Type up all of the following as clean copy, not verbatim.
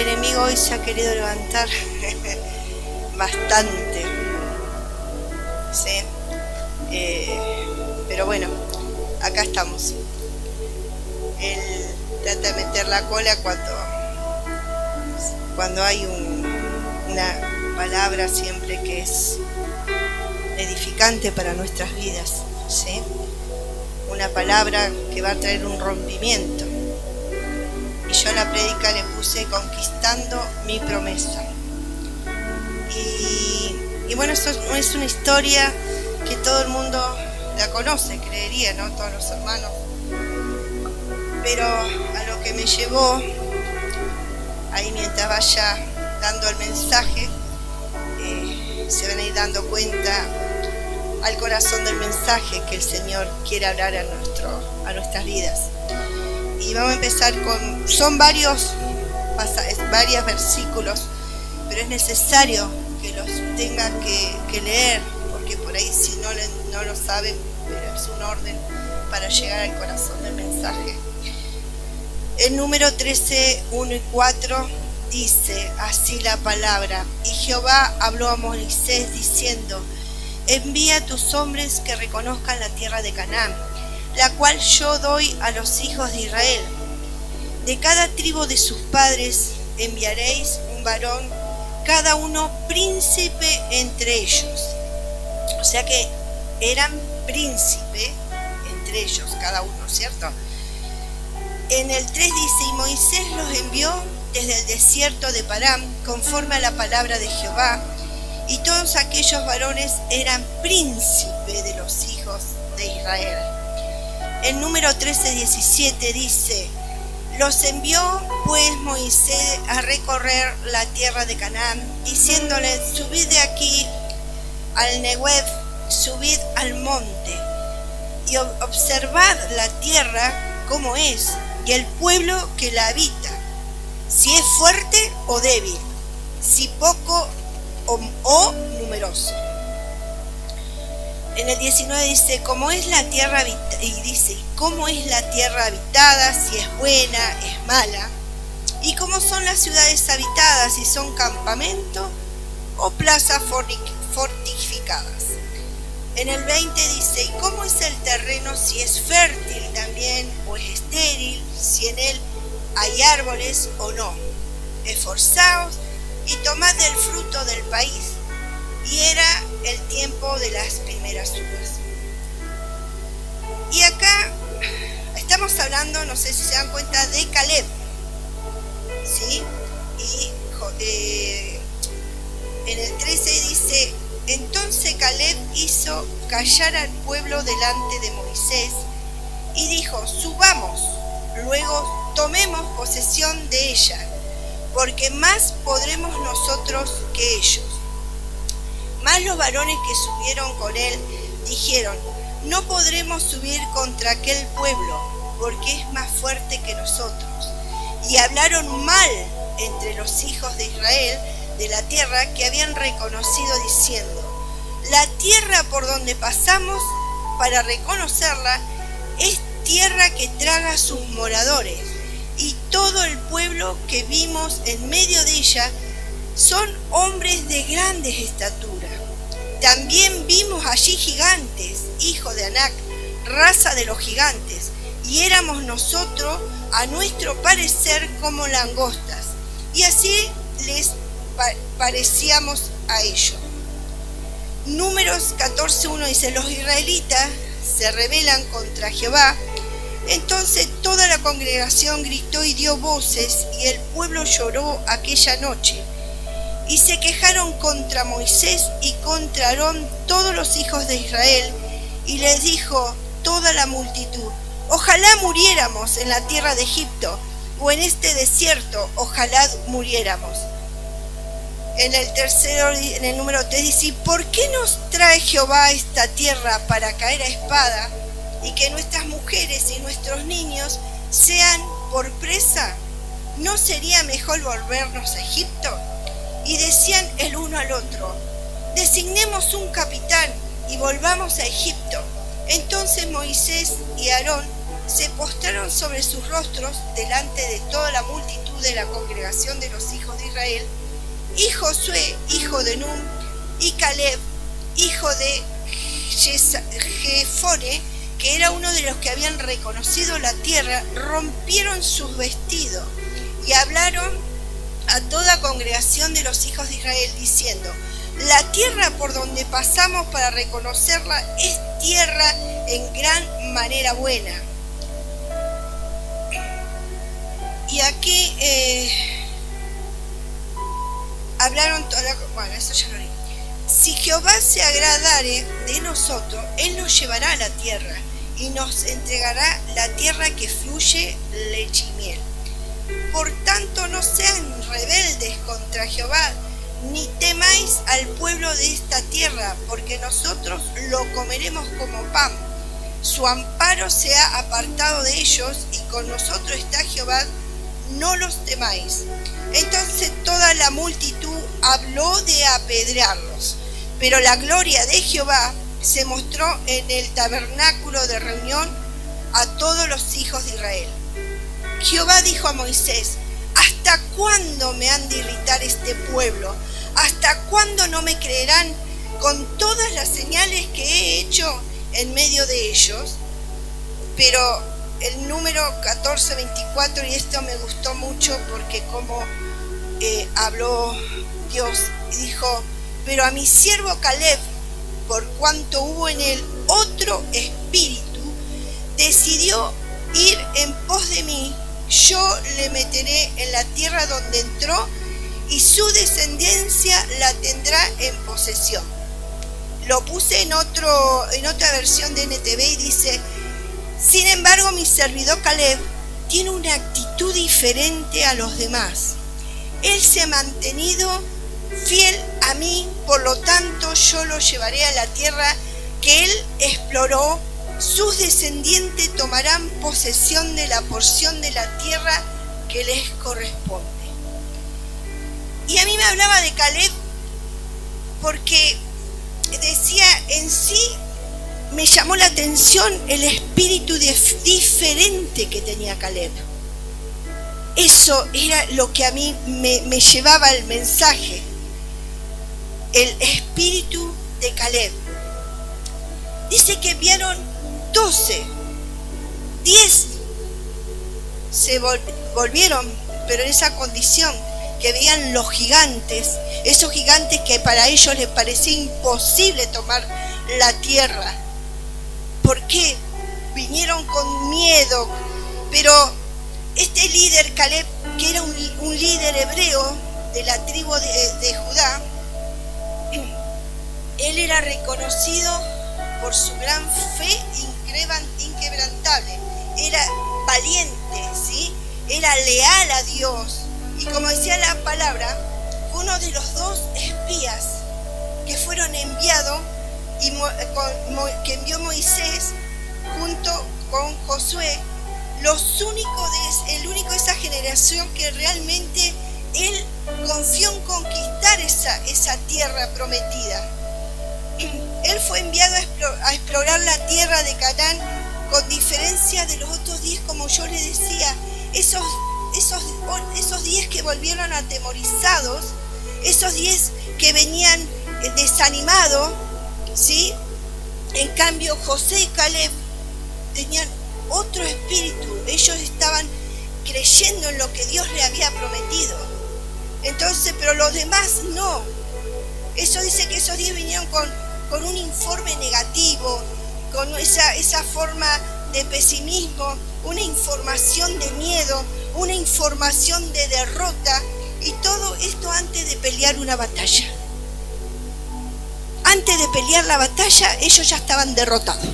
enemigo hoy se ha querido levantar bastante, ¿sí? Pero bueno, acá estamos. Él trata de meter la cola cuando hay una palabra siempre que es edificante para nuestras vidas, ¿sí? Una palabra que va a traer un rompimiento. Y yo en la prédica le puse conquistando mi promesa. Y bueno, esto no es una historia que todo el mundo la conoce, creería, ¿no? Todos los hermanos. Pero a lo que me llevó, ahí mientras vaya dando el mensaje, se van a ir dando cuenta al corazón del mensaje que el Señor quiere hablar a nuestras vidas. Y vamos a empezar son varios versículos, pero es necesario que los tenga que leer, porque por ahí si no lo saben, pero es un orden para llegar al corazón del mensaje. El número 13, 1 y 4 dice así la palabra: y Jehová habló a Moisés diciendo: envía a tus hombres que reconozcan la tierra de Canaán, la cual yo doy a los hijos de Israel. De cada tribu de sus padres enviaréis un varón, cada uno príncipe entre ellos. O sea que eran príncipe entre ellos, cada uno, ¿cierto? En el 3 dice: y Moisés los envió desde el desierto de Parán, conforme a la palabra de Jehová, y todos aquellos varones eran príncipes de los hijos de Israel. El número 13:17 dice: los envió pues Moisés a recorrer la tierra de Canaán, diciéndoles: subid de aquí al Negev, subid al monte, y observad la tierra como es, y el pueblo que la habita, si es fuerte o débil, si poco o numeroso. En el 19 dice: ¿cómo es la tierra habitada? Y dice: ¿cómo es la tierra habitada? Si es buena, es mala. ¿Y cómo son las ciudades habitadas? Si son campamento o plazas fortificadas. En el 20 dice: ¿y cómo es el terreno? Si es fértil también o es estéril, si en él hay árboles o no. Esforzaos y tomad del fruto del país. Y era el tiempo de las primeras uvas. Y acá estamos hablando, no sé si se dan cuenta, de Caleb, ¿sí? Y en el 13 dice: entonces Caleb hizo callar al pueblo delante de Moisés y dijo: subamos, luego tomemos posesión de ella, porque más podremos nosotros que ellos. Mas los varones que subieron con él dijeron: no podremos subir contra aquel pueblo, porque es más fuerte que nosotros. Y hablaron mal entre los hijos de Israel de la tierra que habían reconocido, diciendo: la tierra por donde pasamos para reconocerla es tierra que traga a sus moradores, y todo el pueblo que vimos en medio de ella son hombres de grandes estatura. También vimos allí gigantes, hijos de Anac, raza de los gigantes, y éramos nosotros, a nuestro parecer, como langostas, y así les parecíamos a ellos. Números 14:1 dice: los israelitas se rebelan contra Jehová. Entonces toda la congregación gritó y dio voces, y el pueblo lloró aquella noche. Y se quejaron contra Moisés y contra Aarón todos los hijos de Israel, y les dijo toda la multitud: ojalá muriéramos en la tierra de Egipto, o en este desierto, ojalá muriéramos. En el número 3 dice: ¿por qué nos trae Jehová a esta tierra para caer a espada, y que nuestras mujeres y nuestros niños sean por presa? ¿No sería mejor volvernos a Egipto? Y decían el uno al otro: designemos un capitán y volvamos a Egipto. Entonces Moisés y Aarón se postraron sobre sus rostros delante de toda la multitud de la congregación de los hijos de Israel, y Josué, hijo de Nun, y Caleb, hijo de Jefone, que era uno de los que habían reconocido la tierra, rompieron sus vestidos y hablaron a toda congregación de los hijos de Israel, diciendo: la tierra por donde pasamos para reconocerla es tierra en gran manera buena. Y aquí hablaron, bueno, eso ya lo leí. Si Jehová se agradare de nosotros, Él nos llevará a la tierra y nos entregará la tierra que fluye leche y miel. Por tanto, no sean rebeldes contra Jehová, ni temáis al pueblo de esta tierra, porque nosotros lo comeremos como pan. Su amparo se ha apartado de ellos, y con nosotros está Jehová, no los temáis. Entonces toda la multitud habló de apedrearlos, pero la gloria de Jehová se mostró en el tabernáculo de reunión a todos los hijos de Israel. Jehová dijo a Moisés: ¿hasta cuándo me han de irritar este pueblo? ¿Hasta cuándo no me creerán con todas las señales que he hecho en medio de ellos? Pero el número 14:24, y esto me gustó mucho porque como habló Dios, y dijo: pero a mi siervo Caleb, por cuanto hubo en él otro espíritu, decidió ir en pos de mí, yo le meteré en la tierra donde entró, y su descendencia la tendrá en posesión. Lo puse en otra versión de NTV y dice: sin embargo, mi servidor Caleb tiene una actitud diferente a los demás. Él se ha mantenido fiel a mí, por lo tanto yo lo llevaré a la tierra que él exploró. Sus descendientes tomarán posesión de la porción de la tierra que les corresponde. Y a mí me hablaba de Caleb porque decía, en sí me llamó la atención el espíritu diferente que tenía Caleb. Eso era lo que a mí me llevaba el mensaje, el espíritu de Caleb. Dice que vieron 12, 10 se volvieron, pero en esa condición, que veían los gigantes, esos gigantes que para ellos les parecía imposible tomar la tierra. ¿Por qué? Vinieron con miedo, pero este líder Caleb, que era un líder hebreo de la tribu de Judá, él era reconocido por su gran fe inquebrantable, era valiente, ¿sí? Era leal a Dios, y como decía la palabra, uno de los 2 espías que fueron enviados y que envió Moisés junto con Josué, el único de esa generación que realmente él confió en conquistar esa tierra prometida. Él fue enviado a explorar la tierra de Canaán, con diferencia de los otros 10, como yo le decía, esos 10 que volvieron atemorizados, esos 10 que venían desanimados, ¿sí? En cambio, José y Caleb tenían otro espíritu. Ellos estaban creyendo en lo que Dios le había prometido. Entonces, pero los demás no. Eso dice que esos 10 vinieron con un informe negativo, con esa forma de pesimismo, una información de miedo, una información de derrota, y todo esto antes de pelear una batalla. Antes de pelear la batalla, ellos ya estaban derrotados.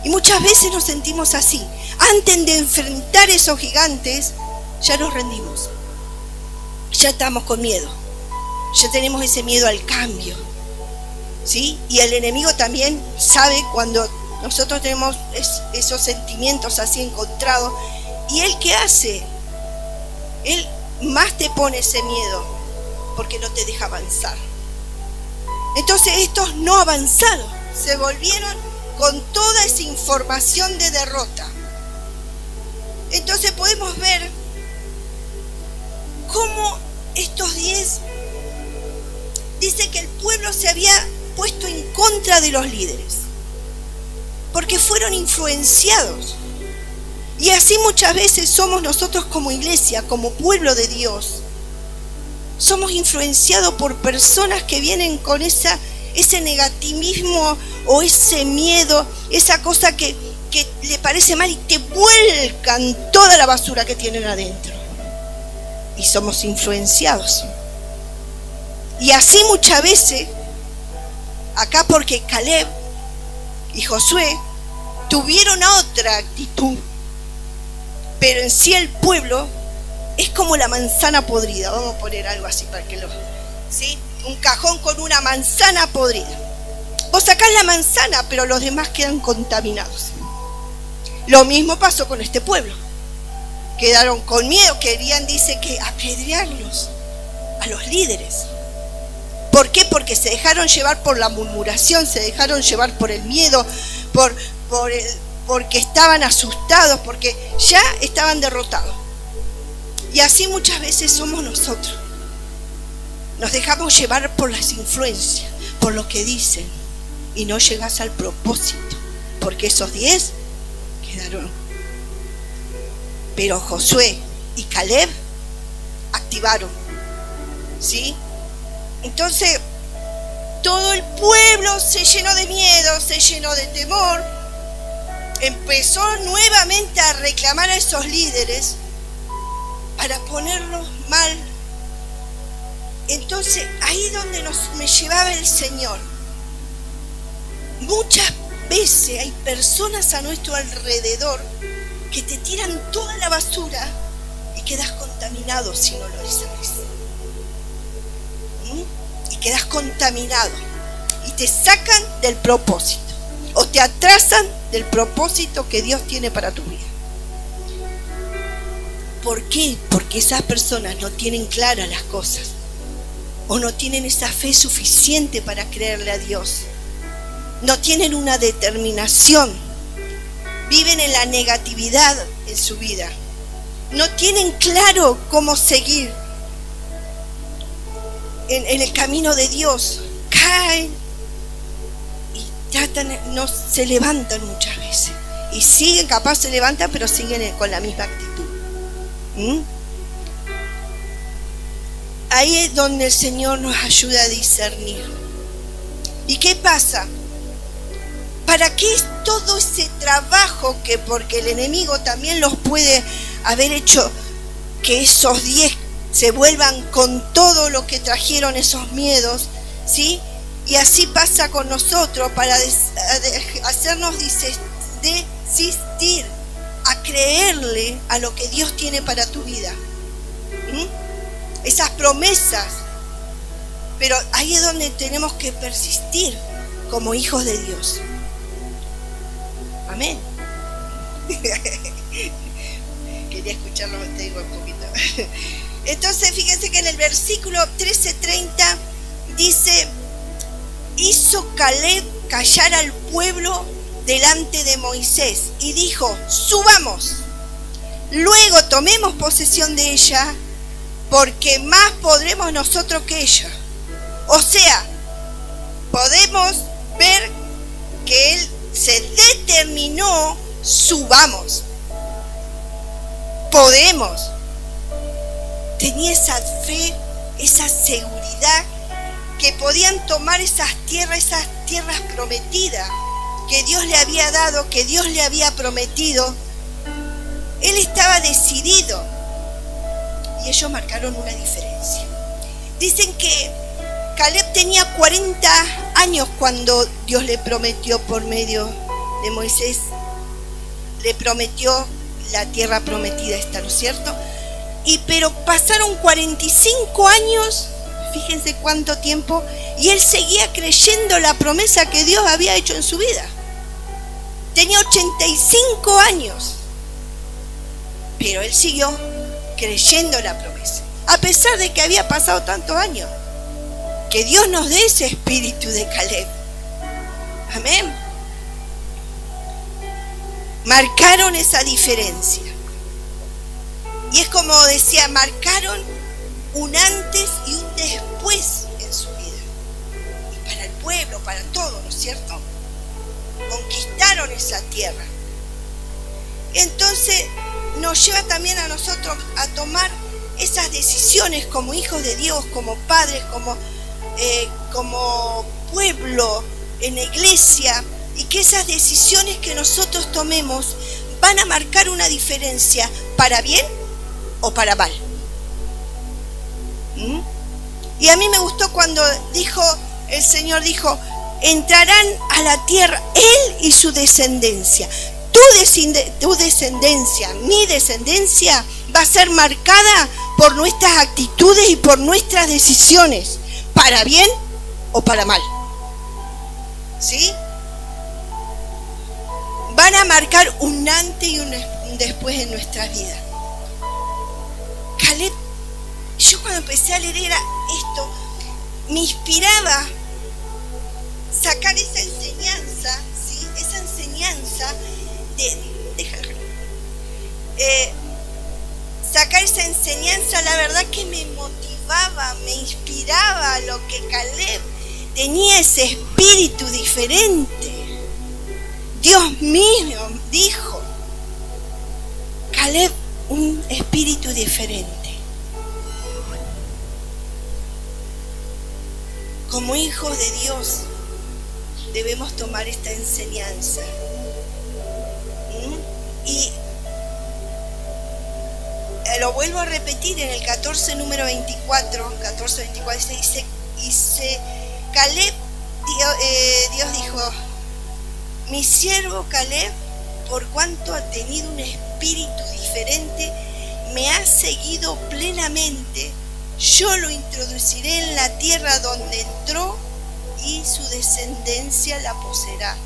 Y muchas veces nos sentimos así. Antes de enfrentar esos gigantes, ya nos rendimos. Ya estamos con miedo. Ya tenemos ese miedo al cambio, ¿sí? Y el enemigo también sabe cuando nosotros tenemos esos sentimientos así encontrados. ¿Y él qué hace? Él más te pone ese miedo porque no te deja avanzar. Entonces estos no avanzaron, se volvieron con toda esa información de derrota. Entonces podemos ver cómo estos 10, dice que el pueblo se había puesto en contra de los líderes, porque fueron influenciados. Y así muchas veces somos nosotros como iglesia, como pueblo de Dios. Somos influenciados por personas que vienen con ese negativismo o ese miedo, esa cosa que le parece mal y te vuelcan toda la basura que tienen adentro. Y somos influenciados. Y así muchas veces, acá porque Caleb y Josué tuvieron otra actitud, pero en sí el pueblo es como la manzana podrida. Vamos a poner algo así para que ¿sí? Un cajón con una manzana podrida. Vos sacás la manzana, pero los demás quedan contaminados. Lo mismo pasó con este pueblo. Quedaron con miedo, querían, dice, que apedrearlos a los líderes. ¿Por qué? Porque se dejaron llevar por la murmuración, se dejaron llevar por el miedo, porque estaban asustados, porque ya estaban derrotados. Y así muchas veces somos nosotros. Nos dejamos llevar por las influencias, por lo que dicen, y no llegas al propósito, porque esos 10 quedaron. Pero Josué y Caleb activaron, ¿sí? Entonces, todo el pueblo se llenó de miedo, se llenó de temor, empezó nuevamente a reclamar a esos líderes para ponerlos mal. Entonces, ahí donde me llevaba el Señor. Muchas veces hay personas a nuestro alrededor que te tiran toda la basura y quedas contaminado si no lo discernes. Y quedas contaminado y te sacan del propósito o te atrasan del propósito que Dios tiene para tu vida. ¿Por qué? Porque esas personas no tienen claras las cosas o no tienen esa fe suficiente para creerle a Dios. No tienen una determinación, viven en la negatividad en su vida, no tienen claro cómo seguir en el camino de Dios, caen y tratan, no se levantan muchas veces y siguen, capaz se levantan, pero siguen con la misma actitud. Ahí es donde el Señor nos ayuda a discernir. ¿Y qué pasa? ¿Para qué es todo ese trabajo que, porque el enemigo también los puede haber hecho que esos 10 se vuelvan con todo lo que trajeron esos miedos, ¿sí? Y así pasa con nosotros, para hacernos desistir a creerle a lo que Dios tiene para tu vida. Esas promesas. Pero ahí es donde tenemos que persistir como hijos de Dios. Amén. Quería escucharlo, te digo un poquito. Entonces, fíjense que en el versículo 13:30 dice: hizo Caleb callar al pueblo delante de Moisés y dijo: subamos, luego tomemos posesión de ella, porque más podremos nosotros que ella. O sea, podemos ver que él se determinó: subamos, podemos. Tenía esa fe, esa seguridad que podían tomar esas tierras prometidas que Dios le había dado, que Dios le había prometido. Él estaba decidido y ellos marcaron una diferencia. Dicen que Caleb tenía 40 años cuando Dios le prometió por medio de Moisés, le prometió la tierra prometida esta, ¿no es cierto? Pero pasaron 45 años, fíjense cuánto tiempo, y él seguía creyendo la promesa que Dios había hecho en su vida. Tenía 85 años, pero él siguió creyendo la promesa, a pesar de que había pasado tantos años. Que Dios nos dé ese espíritu de Caleb. Amén. Marcaron esa diferencia. Y es como decía, marcaron un antes y un después en su vida. Y para el pueblo, para todo, ¿no es cierto? Conquistaron esa tierra. Entonces nos lleva también a nosotros a tomar esas decisiones como hijos de Dios, como padres, como pueblo en la iglesia, y que esas decisiones que nosotros tomemos van a marcar una diferencia para bien o para mal. Y a mí me gustó cuando el Señor dijo, entrarán a la tierra Él y su descendencia. Tu descendencia, mi descendencia, va a ser marcada por nuestras actitudes y por nuestras decisiones, para bien o para mal. ¿Sí? Van a marcar un antes y un después en nuestra vida. Caleb, yo cuando empecé a leer esto, me inspiraba sacar esa enseñanza, ¿sí? Esa enseñanza sacar esa enseñanza, la verdad que me motivaba, me inspiraba a lo que Caleb tenía, ese espíritu diferente. Dios mío, dijo Caleb, un espíritu diferente. Como hijos de Dios debemos tomar esta enseñanza. Y lo vuelvo a repetir en el 14, número 24, 14:24, dice Caleb, Dios dijo, mi siervo Caleb, por cuanto ha tenido un espíritu diferente, me ha seguido plenamente, yo lo introduciré en la tierra donde entró y su descendencia la poseerá.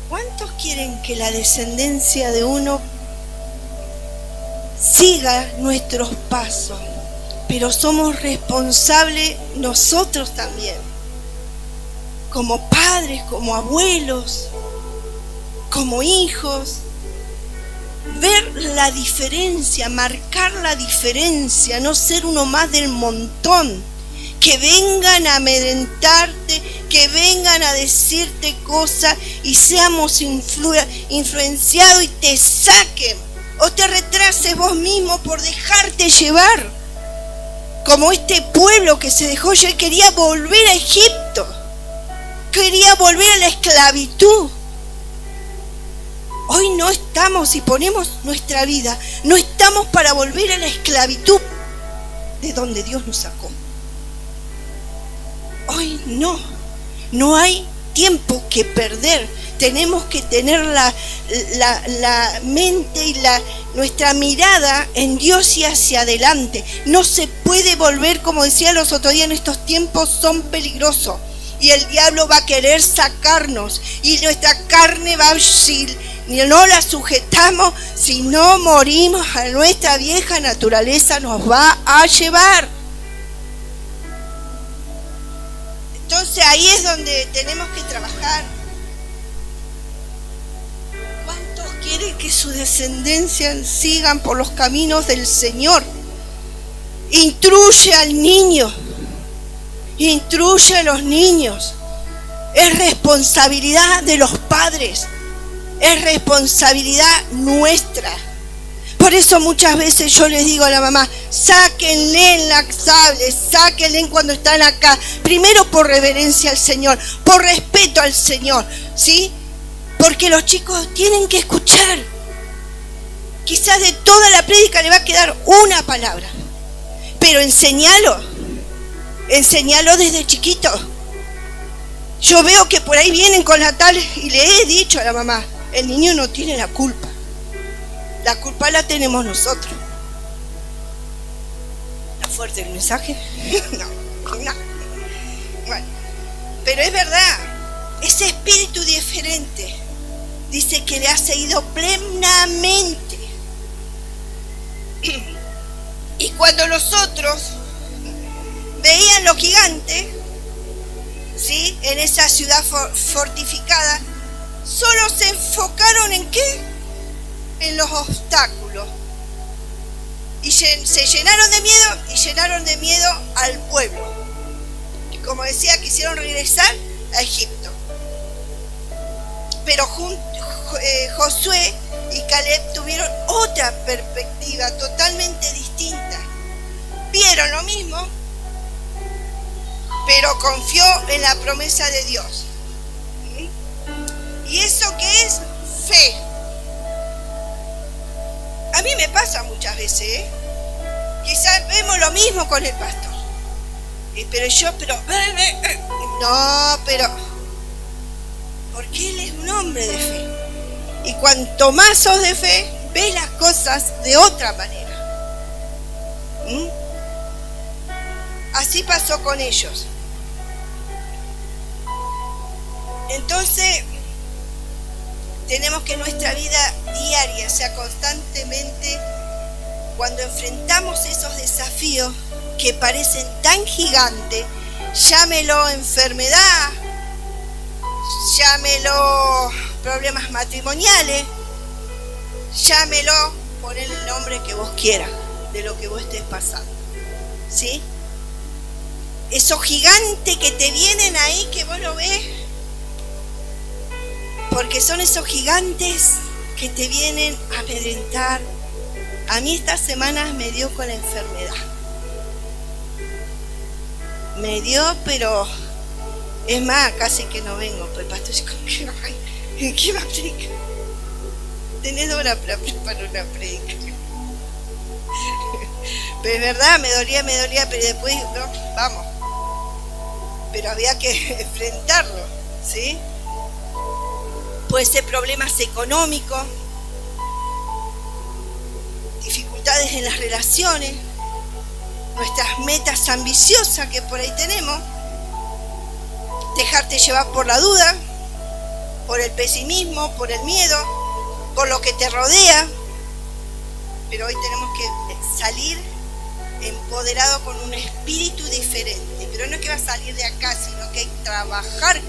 ¿Cuántos quieren que la descendencia de uno siga nuestros pasos? Pero somos responsables nosotros también, como padres, como abuelos, como hijos, ver la diferencia, marcar la diferencia, no ser uno más del montón, que vengan a amedrentarte, que vengan a decirte cosas y seamos influenciados y te saquen o te retrases vos mismo por dejarte llevar, como este pueblo que se dejó llevar, quería volver a Egipto, quería volver a la esclavitud. Hoy no estamos, si ponemos nuestra vida, no estamos para volver a la esclavitud de donde Dios nos sacó. Hoy no hay tiempo que perder. Tenemos que tener la mente y nuestra mirada en Dios y hacia adelante. No se puede volver, como decía los otros días, en estos tiempos son peligrosos. Y el diablo va a querer sacarnos. Y nuestra carne va a... Si no la sujetamos, si no morimos a nuestra vieja naturaleza, nos va a llevar. Entonces ahí es donde tenemos que trabajar. ¿Cuántos quieren que su descendencia sigan por los caminos del Señor? Instruye al niño, instruye a los niños. Es responsabilidad de los padres, es responsabilidad nuestra. Por eso muchas veces yo les digo a la mamá, sáquenle en la sable, sáquenle cuando están acá. Primero por reverencia al Señor, por respeto al Señor, ¿sí? Porque los chicos tienen que escuchar. Quizás de toda la prédica le va a quedar una palabra, pero enséñalo desde chiquito. Yo veo que por ahí vienen con la tal y le he dicho a la mamá, el niño no tiene la culpa. La culpa la tenemos nosotros. ¿Está fuerte el mensaje? No. Bueno, pero es verdad, ese espíritu diferente dice que le ha seguido plenamente. Y cuando los otros veían los gigantes, ¿sí?, en esa ciudad fortificada, solo se enfocaron en ¿qué? En los obstáculos. Y se llenaron de miedo y llenaron de miedo al pueblo. Y como decía, quisieron regresar a Egipto. Pero Josué y Caleb tuvieron otra perspectiva totalmente distinta. Vieron lo mismo, pero confió en la promesa de Dios. ¿Y eso qué es? Fe. A mí me pasa muchas veces, quizás vemos lo mismo con el pastor. Porque él es un hombre de fe. Y cuanto más sos de fe, ves las cosas de otra manera. Así pasó con ellos. Entonces, tenemos que nuestra vida diaria, o sea, constantemente, cuando enfrentamos esos desafíos que parecen tan gigantes, llámelo enfermedad, llámelo problemas matrimoniales, llámelo, ponle el nombre que vos quieras de lo que vos estés pasando, ¿sí? Esos gigantes que te vienen ahí, que vos lo ves, porque son esos gigantes que te vienen a amedrentar. A mí estas semanas me dio con la enfermedad. Me dio, pero es más, casi que no vengo. Pues el pastor dice, ¿qué va a predicar? Tenés hora para preparar una predica. Pero es verdad, me dolía, pero después, no, vamos. Pero había que enfrentarlo, ¿sí? Puede ser problemas económicos, dificultades en las relaciones, nuestras metas ambiciosas que por ahí tenemos, dejarte llevar por la duda, por el pesimismo, por el miedo, por lo que te rodea. Pero hoy tenemos que salir empoderado con un espíritu diferente. Pero no es que va a salir de acá, sino que hay que trabajar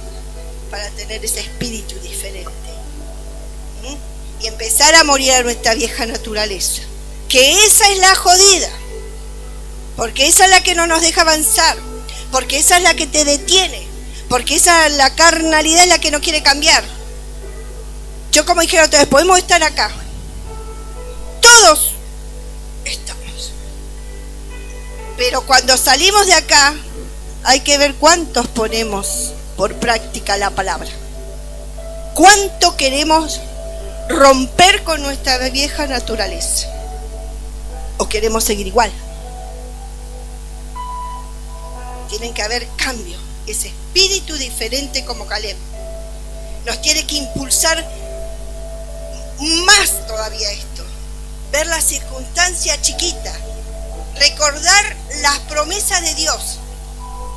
para tener ese espíritu diferente. Y empezar a morir a nuestra vieja naturaleza. Que esa es la jodida. Porque esa es la que no nos deja avanzar. Porque esa es la que te detiene. Porque esa, la carnalidad es la que no quiere cambiar. Yo, como dije otra vez, podemos estar acá. Todos estamos. Pero cuando salimos de acá, hay que ver cuántos ponemos por práctica la palabra. ¿Cuánto queremos romper con nuestra vieja naturaleza? ¿O queremos seguir igual? Tienen que haber cambio. Ese espíritu diferente como Caleb nos tiene que impulsar más todavía esto. Ver la circunstancia chiquita. Recordar las promesas de Dios.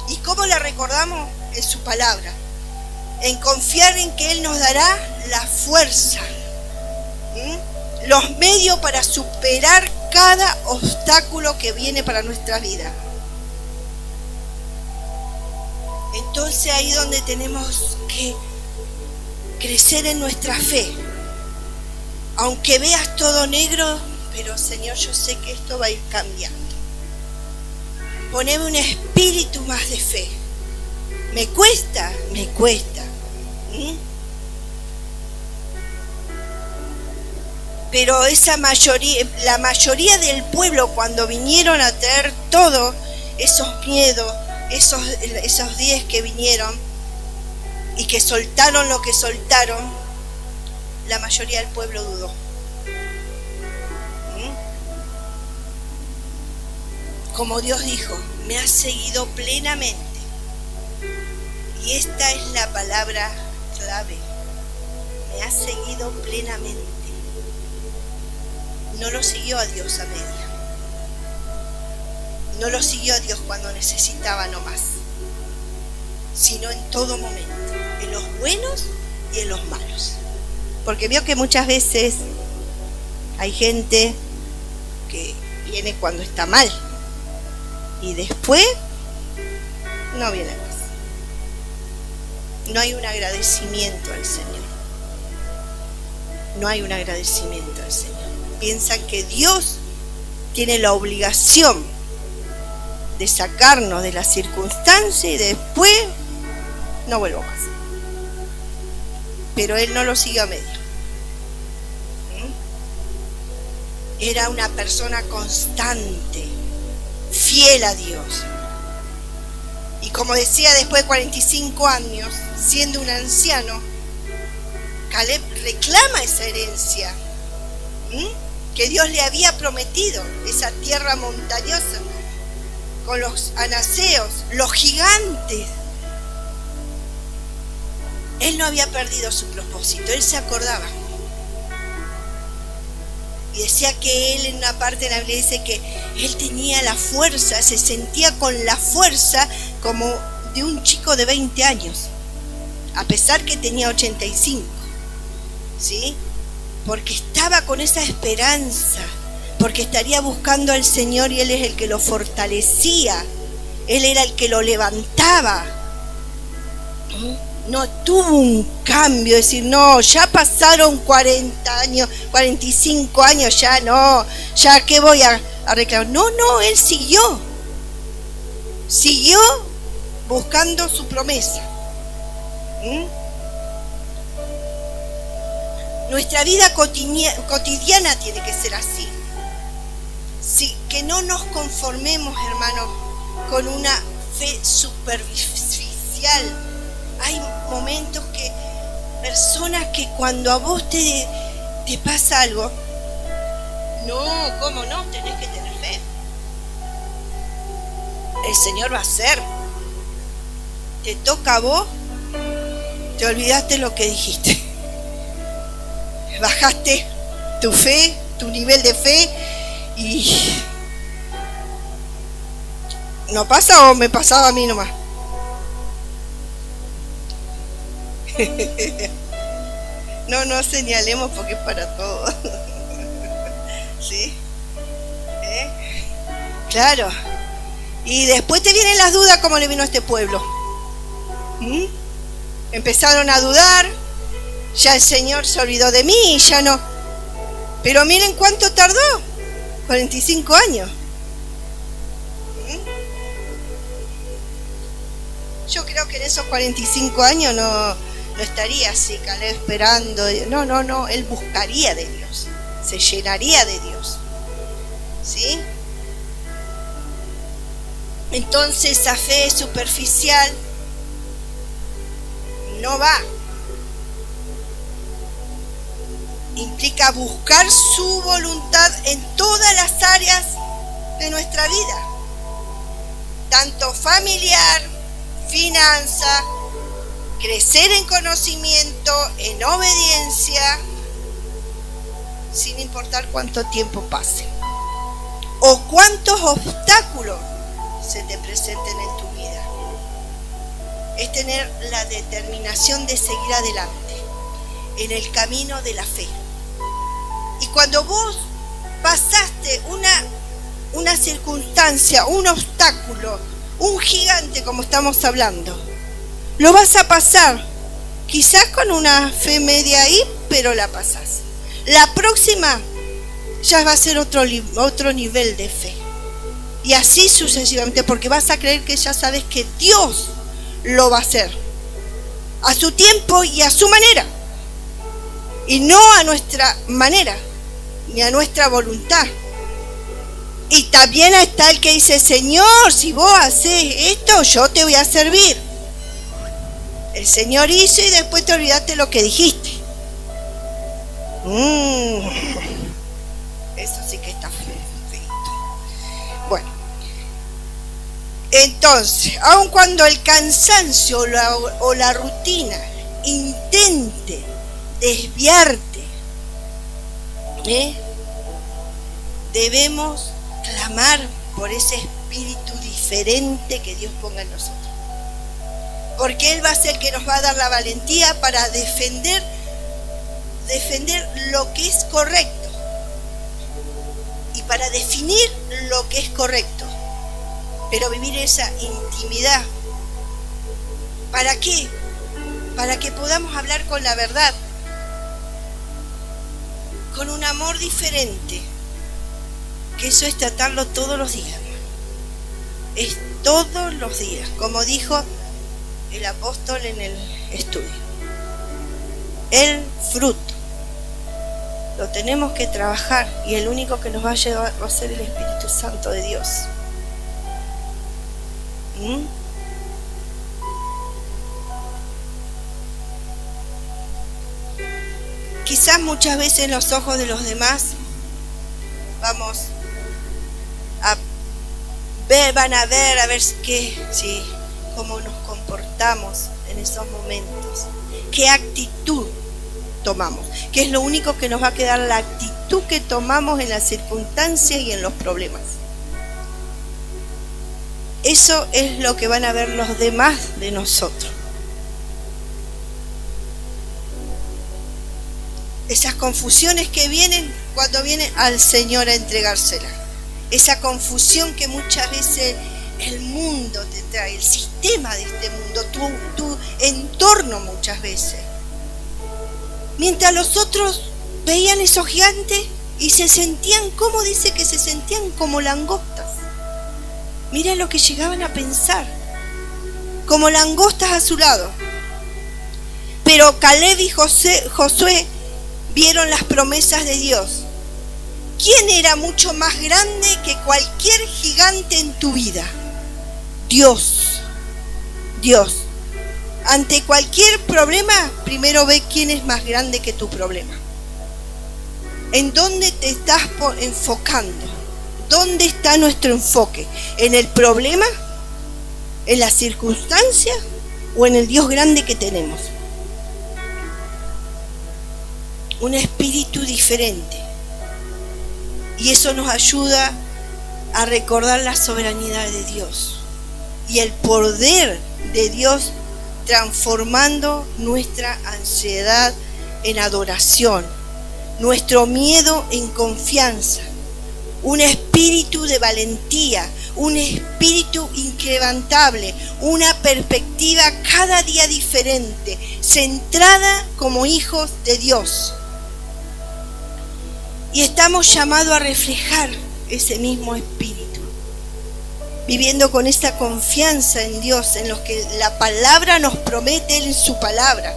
¿Y cómo la recordamos? En su palabra, en confiar en que Él nos dará la fuerza, los medios para superar cada obstáculo que viene para nuestra vida. Entonces ahí donde tenemos que crecer en nuestra fe, aunque veas todo negro, pero Señor, yo sé que esto va a ir cambiando. Poneme un espíritu más de fe. Me cuesta. Pero la mayoría del pueblo, cuando vinieron a traer todos esos miedos, esos 10 que vinieron y que soltaron lo que soltaron, la mayoría del pueblo dudó. Como Dios dijo, me has seguido plenamente. Y esta es la palabra clave. Me ha seguido plenamente. No lo siguió a Dios a media. No lo siguió a Dios cuando necesitaba nomás. Sino en todo momento. En los buenos y en los malos. Porque veo que muchas veces hay gente que viene cuando está mal. Y después no viene más. No hay un agradecimiento al Señor. No hay un agradecimiento al Señor. Piensan que Dios tiene la obligación de sacarnos de la circunstancia y después no vuelvo más. Pero él no lo siguió a medio. Era una persona constante, fiel a Dios. Y como decía, después de 45 años, siendo un anciano, Caleb reclama esa herencia que Dios le había prometido, esa tierra montañosa, con los anaseos, los gigantes. Él no había perdido su propósito, él se acordaba. Y decía que él, en una parte de la Biblia dice que él tenía la fuerza, se sentía con la fuerza como de un chico de 20 años, a pesar que tenía 85, ¿sí? Porque estaba con esa esperanza, porque estaría buscando al Señor y Él es el que lo fortalecía, Él era el que lo levantaba. No tuvo un cambio, decir, no, ya pasaron 40 años, 45 años, ya no, ya qué voy a reclamar. No, él siguió buscando su promesa. Nuestra vida cotidiana tiene que ser así. Sí, que no nos conformemos, hermanos, con una fe superficial. Hay momentos que, personas que cuando a vos te pasa algo, no, ¿cómo no? Tenés que tener fe. El Señor va a hacer. Te toca a vos, te olvidaste lo que dijiste. Bajaste tu fe, tu nivel de fe y... ¿No pasa o me pasaba a mí nomás? No señalemos porque es para todos. ¿Sí? Claro. Y después te vienen las dudas como le vino a este pueblo. Empezaron a dudar. Ya el Señor se olvidó de mí y ya no. Pero miren cuánto tardó. 45 años. Yo creo que en esos 45 años no estaría así, Caleb, esperando. No, él buscaría de Dios, se llenaría de Dios, ¿sí? Entonces esa fe superficial no va. Implica buscar su voluntad en todas las áreas de nuestra vida, tanto familiar, finanza, crecer en conocimiento, en obediencia, sin importar cuánto tiempo pase o cuántos obstáculos se te presenten en tu vida. Es tener la determinación de seguir adelante en el camino de la fe. Y cuando vos pasaste una circunstancia, un obstáculo, un gigante como estamos hablando, lo vas a pasar, quizás con una fe media ahí, pero la pasás. La próxima ya va a ser otro nivel de fe. Y así sucesivamente, porque vas a creer que ya sabes que Dios lo va a hacer. A su tiempo y a su manera. Y no a nuestra manera, ni a nuestra voluntad. Y también está el que dice, Señor, si vos haces esto, yo te voy a servir. El Señor hizo y después te olvidaste lo que dijiste. Eso sí que está feito. Bueno, entonces, aun cuando el cansancio o la rutina intente desviarte, debemos clamar por ese espíritu diferente que Dios ponga en nosotros. Porque Él va a ser el que nos va a dar la valentía para defender lo que es correcto y para definir lo que es correcto, pero vivir esa intimidad. ¿Para qué? Para que podamos hablar con la verdad, con un amor diferente, que eso es tratarlo todos los días. Es todos los días, como dijo el apóstol en el estudio. El fruto lo tenemos que trabajar, y el único que nos va a llevar va a ser el Espíritu Santo de Dios. Quizás muchas veces en los ojos de los demás vamos a ver, van a ver qué, sí, cómo nos comportamos en esos momentos, qué actitud tomamos, que es lo único que nos va a quedar, la actitud que tomamos en las circunstancias y en los problemas. Eso es lo que van a ver los demás de nosotros. Esas confusiones que vienen cuando viene al Señor a entregársela. Esa confusión que muchas veces el mundo te trae, el sistema de este mundo, tu entorno muchas veces. Mientras los otros veían esos gigantes y se sentían, ¿cómo dice que se sentían? Como langostas. Mira lo que llegaban a pensar, como langostas a su lado. Pero Caleb y Josué vieron las promesas de Dios. ¿Quién era mucho más grande que cualquier gigante en tu vida? Dios. Dios. Ante cualquier problema, primero ve quién es más grande que tu problema. ¿En dónde te estás enfocando? ¿Dónde está nuestro enfoque? ¿En el problema? ¿En la circunstancia? ¿O en el Dios grande que tenemos? Un espíritu diferente. Y eso nos ayuda a recordar la soberanía de Dios y el poder de Dios transformando nuestra ansiedad en adoración, nuestro miedo en confianza, un espíritu de valentía, un espíritu inquebrantable, una perspectiva cada día diferente, centrada como hijos de Dios. Y estamos llamados a reflejar ese mismo espíritu, viviendo con esa confianza en Dios, en lo que la palabra nos promete en su palabra.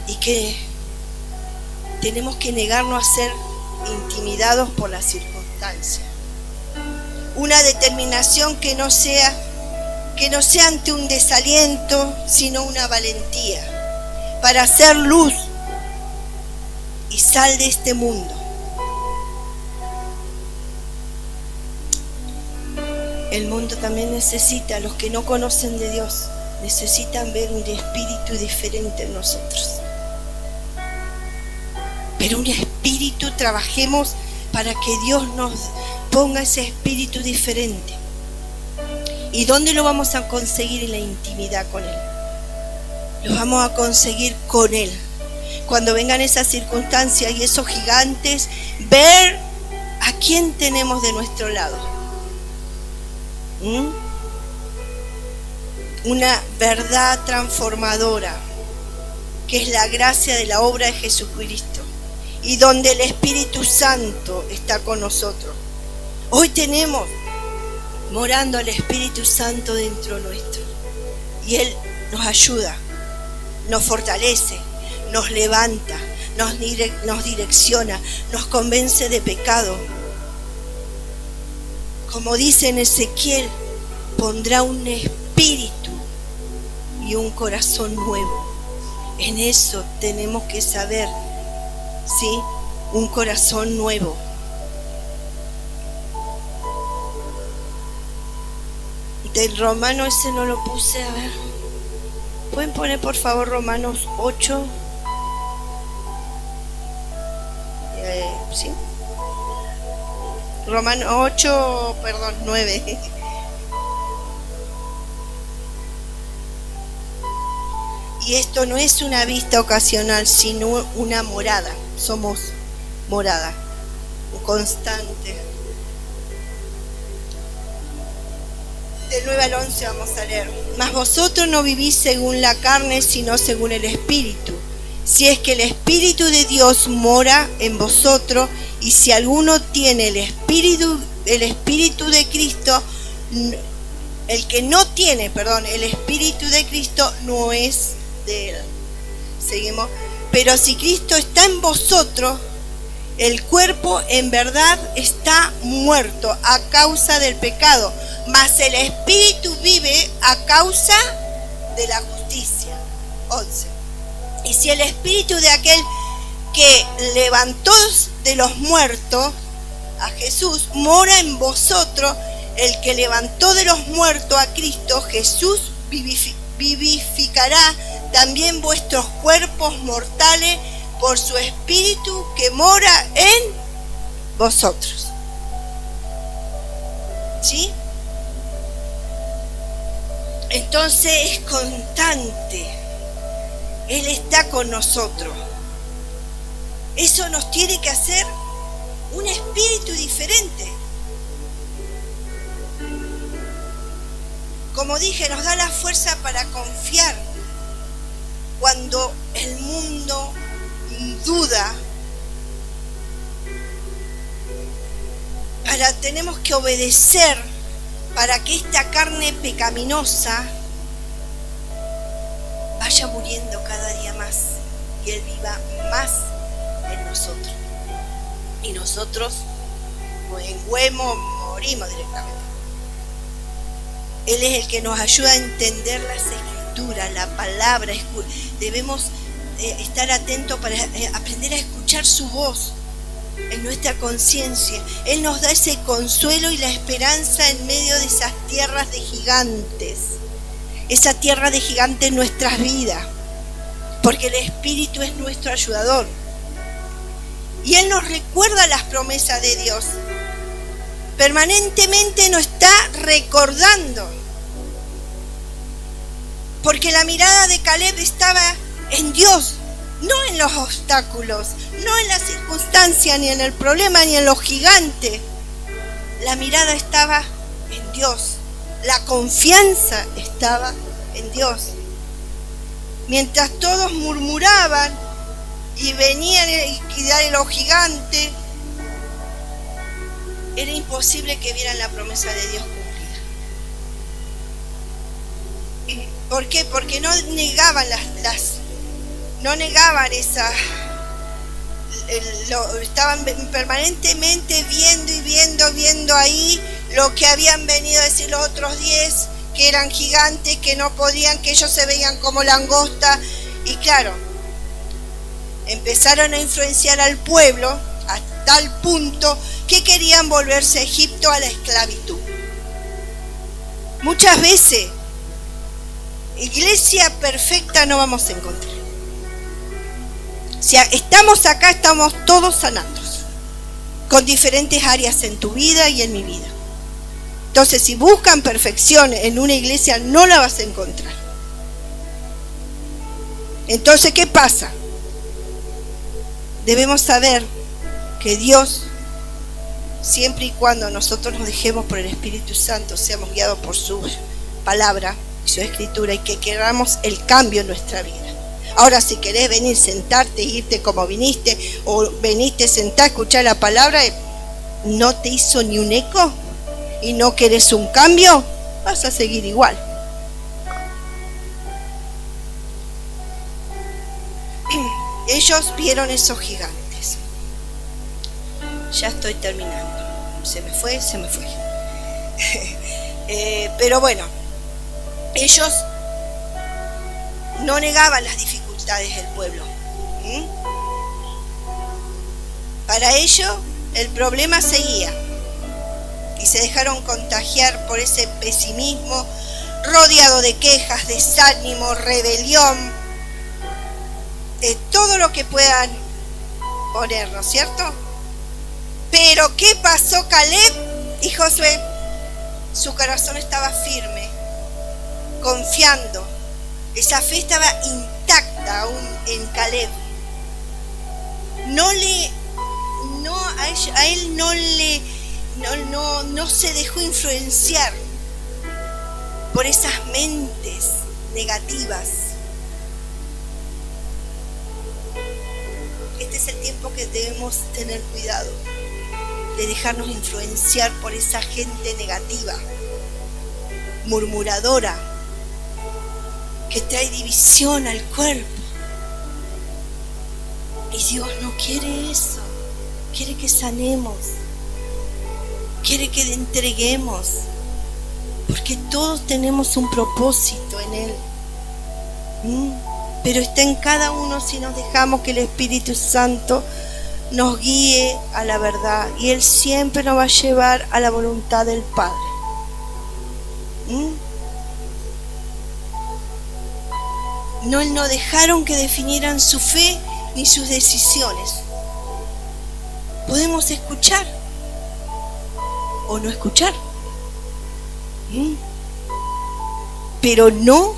Y que tenemos que negarnos a ser intimidados por las circunstancias. Una determinación que no sea ante un desaliento, sino una valentía para hacer luz y sal de este mundo. El mundo también necesita, los que no conocen de Dios, necesitan ver un espíritu diferente en nosotros. Pero un espíritu, trabajemos para que Dios nos ponga ese espíritu diferente. ¿Y dónde lo vamos a conseguir? En la intimidad con Él. Lo vamos a conseguir con Él. Cuando vengan esas circunstancias y esos gigantes, ver a quién tenemos de nuestro lado. Una verdad transformadora, que es la gracia de la obra de Jesucristo, y donde el Espíritu Santo está con nosotros. Hoy tenemos morando al Espíritu Santo dentro nuestro, y Él nos ayuda, nos fortalece, nos levanta, nos direcciona, nos convence de pecado. Como dice en Ezequiel, pondrá un espíritu y un corazón nuevo. En eso tenemos que saber, ¿sí? Un corazón nuevo. Del Romano ese no lo puse, a ver. ¿Pueden poner por favor Romanos 8? ¿Sí? Romanos 8, perdón, 9. Y esto no es una vista ocasional, sino una morada. Somos morada, constante. Del 9 al 11 vamos a leer. Mas vosotros no vivís según la carne, sino según el Espíritu. Si es que el Espíritu de Dios mora en vosotros, y si alguno tiene el Espíritu de Cristo, el que no tiene, el Espíritu de Cristo no es de él. Seguimos. Pero si Cristo está en vosotros, el cuerpo en verdad está muerto a causa del pecado, mas el Espíritu vive a causa de la justicia. 11. Y si el Espíritu de aquel que levantó de los muertos a Jesús mora en vosotros, el que levantó de los muertos a Cristo Jesús vivificará también vuestros cuerpos mortales por su Espíritu que mora en vosotros. ¿Sí? Entonces es constante. Él está con nosotros. Eso nos tiene que hacer un espíritu diferente. Como dije, nos da la fuerza para confiar cuando el mundo duda. Tenemos que obedecer para que esta carne pecaminosa vaya muriendo cada día más y Él viva más en nosotros. Y nosotros, en huemo, morimos directamente. Él es el que nos ayuda a entender las escrituras, la palabra. Debemos estar atentos para aprender a escuchar su voz en nuestra conciencia. Él nos da ese consuelo y la esperanza en medio de esas tierras de gigantes. Esa tierra de gigantes en nuestras vidas. Porque el Espíritu es nuestro ayudador. Y Él nos recuerda las promesas de Dios. Permanentemente nos está recordando. Porque la mirada de Caleb estaba en Dios, no en los obstáculos, no en las circunstancias, ni en el problema, ni en los gigantes. La mirada estaba en Dios. La confianza estaba en Dios. Mientras todos murmuraban y venían y los gigantes, era imposible que vieran la promesa de Dios cumplida. ¿Por qué? Porque no negaban no negaban estaban permanentemente viendo ahí lo que habían venido a decir los otros 10, que eran gigantes, que no podían, que ellos se veían como langosta. Y claro, empezaron a influenciar al pueblo a tal punto que querían volverse a Egipto a la esclavitud. Muchas veces, iglesia perfecta no vamos a encontrar. Si estamos acá, estamos todos sanados, con diferentes áreas en tu vida y en mi vida. Entonces, si buscan perfección en una iglesia, no la vas a encontrar. Entonces, ¿qué pasa? Debemos saber que Dios, siempre y cuando nosotros nos dejemos por el Espíritu Santo, seamos guiados por su palabra y su escritura, y que queramos el cambio en nuestra vida. Ahora, si querés venir, sentarte, irte como viniste, o veniste, sentá, escuchar la palabra, no te hizo ni un eco, y no querés un cambio, vas a seguir igual. Ellos vieron esos gigantes. Ya estoy terminando. Se me fue. Pero bueno, ellos no negaban las dificultades del pueblo. Para ellos el problema seguía. Y se dejaron contagiar por ese pesimismo, rodeado de quejas, desánimo, rebelión, de todo lo que puedan poner, ¿no es cierto? Pero ¿qué pasó Caleb y Josué? Su corazón estaba firme, confiando. Esa fe estaba intacta aún en Caleb. A él no se dejó influenciar por esas mentes negativas. es el tiempo que debemos tener cuidado de dejarnos influenciar por esa gente negativa, murmuradora, que trae división al cuerpo. Y Dios no quiere eso, quiere que sanemos, quiere que entreguemos, porque todos tenemos un propósito en Él. Pero está en cada uno si nos dejamos que el Espíritu Santo nos guíe a la verdad, y Él siempre nos va a llevar a la voluntad del Padre. No dejaron que definieran su fe ni sus decisiones. Podemos escuchar o no escuchar, pero no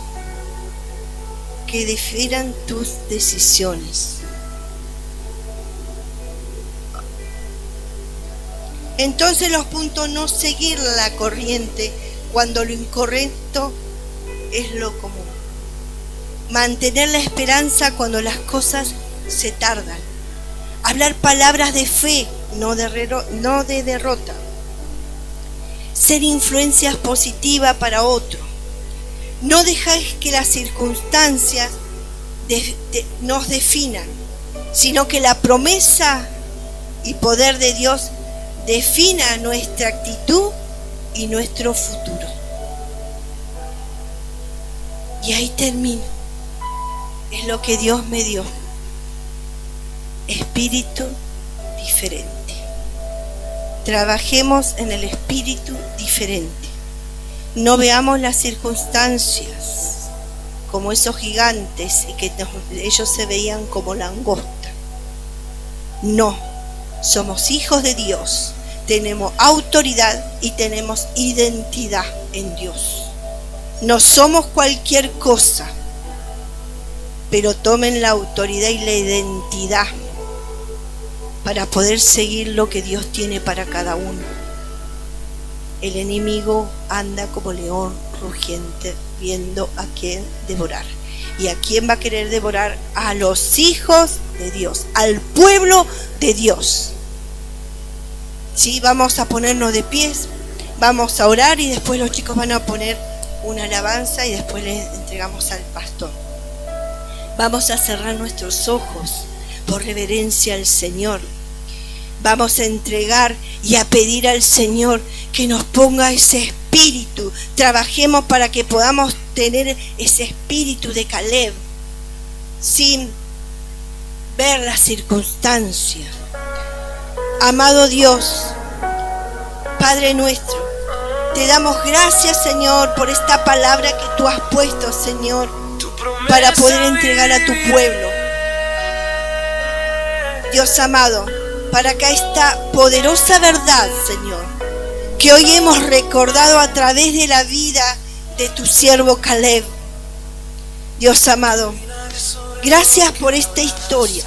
que defieran tus decisiones. Entonces los puntos: no seguir la corriente cuando lo incorrecto es lo común. Mantener la esperanza cuando las cosas se tardan. Hablar palabras de fe, no de derrota. Ser influencias positivas para otro. No dejáis que las circunstancias nos definan, sino que la promesa y poder de Dios defina nuestra actitud y nuestro futuro. Y ahí termino. Es lo que Dios me dio. Espíritu diferente. Trabajemos en el espíritu diferente. No veamos las circunstancias como esos gigantes y que ellos se veían como langosta. No, somos hijos de Dios, tenemos autoridad y tenemos identidad en Dios. No somos cualquier cosa, pero tomen la autoridad y la identidad para poder seguir lo que Dios tiene para cada uno. El enemigo anda como león rugiente, viendo a quién devorar. ¿Y a quién va a querer devorar? A los hijos de Dios, al pueblo de Dios. Sí, vamos a ponernos de pies, vamos a orar y después los chicos van a poner una alabanza y después les entregamos al pastor. Vamos a cerrar nuestros ojos por reverencia al Señor. Vamos a entregar y a pedir al Señor que nos ponga ese espíritu. Trabajemos para que podamos tener ese espíritu de Caleb, sin ver las circunstancias. Amado Dios, Padre nuestro, te damos gracias, Señor, por esta palabra que tú has puesto, Señor, para poder entregar a tu pueblo. Dios amado, para que esta poderosa verdad, Señor, que hoy hemos recordado a través de la vida de tu siervo Caleb. Dios amado, gracias por esta historia.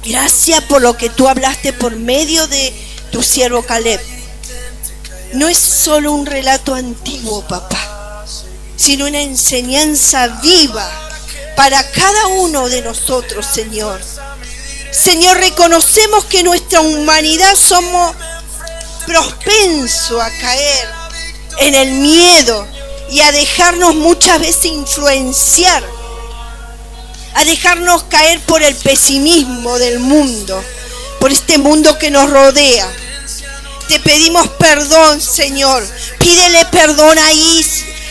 Gracias por lo que tú hablaste por medio de tu siervo Caleb. No es solo un relato antiguo, papá, sino una enseñanza viva para cada uno de nosotros, Señor. Señor, reconocemos que nuestra humanidad somos propensos a caer en el miedo y a dejarnos muchas veces influenciar, a dejarnos caer por el pesimismo del mundo, por este mundo que nos rodea. Te pedimos perdón, Señor. Pídele perdón ahí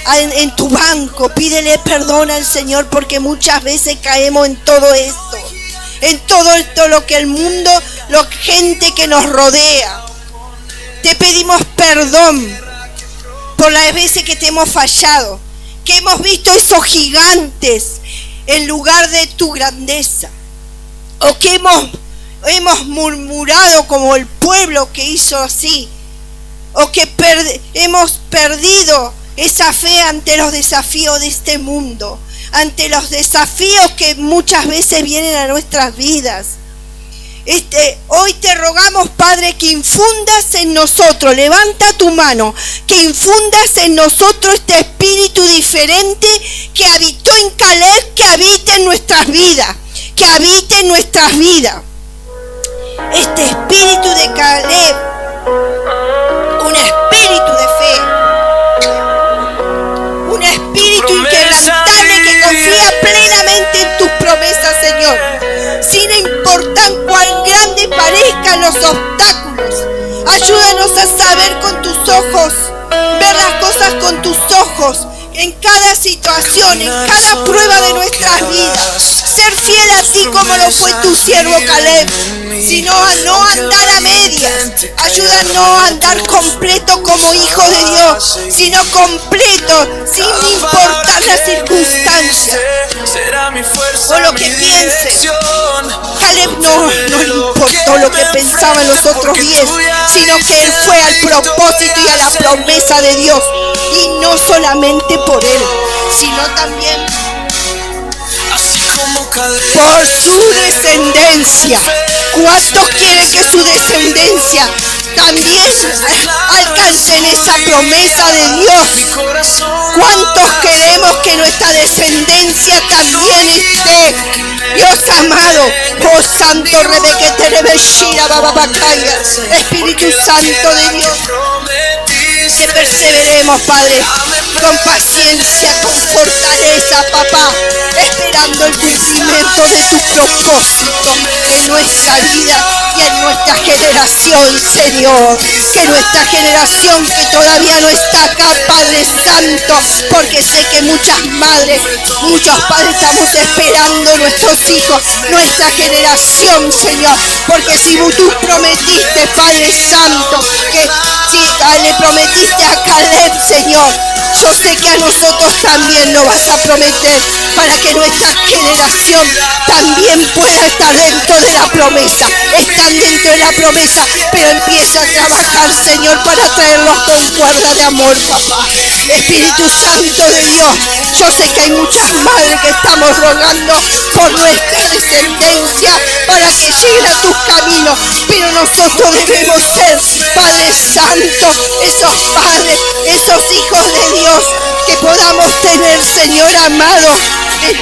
en tu banco. Pídele perdón al Señor, porque muchas veces caemos en todo esto. En todo esto, lo que el mundo, la gente que nos rodea. Te pedimos perdón por las veces que te hemos fallado, que hemos visto esos gigantes en lugar de tu grandeza, o que hemos murmurado como el pueblo que hizo así, o que hemos perdido esa fe ante los desafíos de este mundo, ante los desafíos que muchas veces vienen a nuestras vidas. Hoy te rogamos, Padre, que infundas en nosotros, levanta tu mano, que infundas en nosotros este espíritu diferente que habitó en Caleb, que habite en nuestras vidas, que habite en nuestras vidas. este espíritu de Caleb, un espíritu de fe, un espíritu inquebrantable que confía plenamente en tus promesas, Señor, sin importar cuán grandes parezcan los obstáculos. Ayúdanos a saber con tus ojos, ver las cosas con tus ojos, en cada situación, en cada prueba de nuestras vidas. Ser fiel así como lo fue tu siervo Caleb, sino a no andar a medias. Ayúdanos a andar completo como hijos de Dios, sino completo, sin importar las circunstancias o lo que piensen. Caleb no le importó lo que pensaban los otros 10, sino que él fue al propósito y a la promesa de Dios. Y no solamente por él, sino también por su descendencia. ¿Cuántos quieren que su descendencia también alcancen esa promesa de Dios? ¿Cuántos queremos que nuestra descendencia también esté? Dios amado, oh Santo Rebequete Rebeshira Bababacaya, Espíritu Santo de Dios, que perseveremos, Padre, con paciencia, con fortaleza, papá, esperando el cumplimiento de tus propósitos en nuestra vida y en nuestra generación, Señor. Que nuestra generación que todavía no está acá, Padre Santo, porque sé que muchas madres, muchos padres estamos esperando nuestros hijos, nuestra generación, Señor, porque si tú prometiste, Padre Santo, que si le prometiste a Caleb, Señor, yo sé que a nosotros también lo vas a prometer para que nuestra generación también pueda estar dentro de la promesa. Están dentro de la promesa, pero empieza a trabajar, Señor, para traerlos con cuerda de amor, papá. Espíritu Santo de Dios, yo sé que hay muchas madres que estamos rogando por nuestra descendencia para que lleguen a tus caminos, pero nosotros debemos ser, Padre Santo, esos padres, esos hijos de Dios que podamos tener, Señor amado,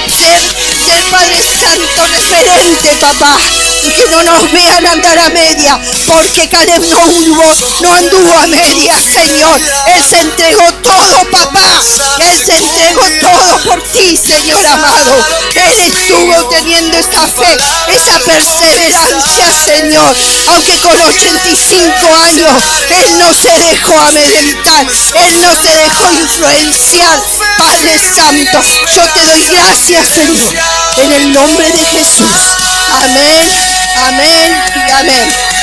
ser Padre Santo referente, papá, y que no nos vean andar a media, porque Caleb no anduvo a media, Señor. Él se entregó todo, papá. Él se entregó todo por ti, Señor amado. Él estuvo teniendo esa fe, esa perseverancia, Señor. Aunque con 85 años, Él no se dejó amedrentar. Él no se dejó influenciar. Padre Santo, yo te doy gracias, Señor, en el nombre de Jesús. Amén, amén y amén.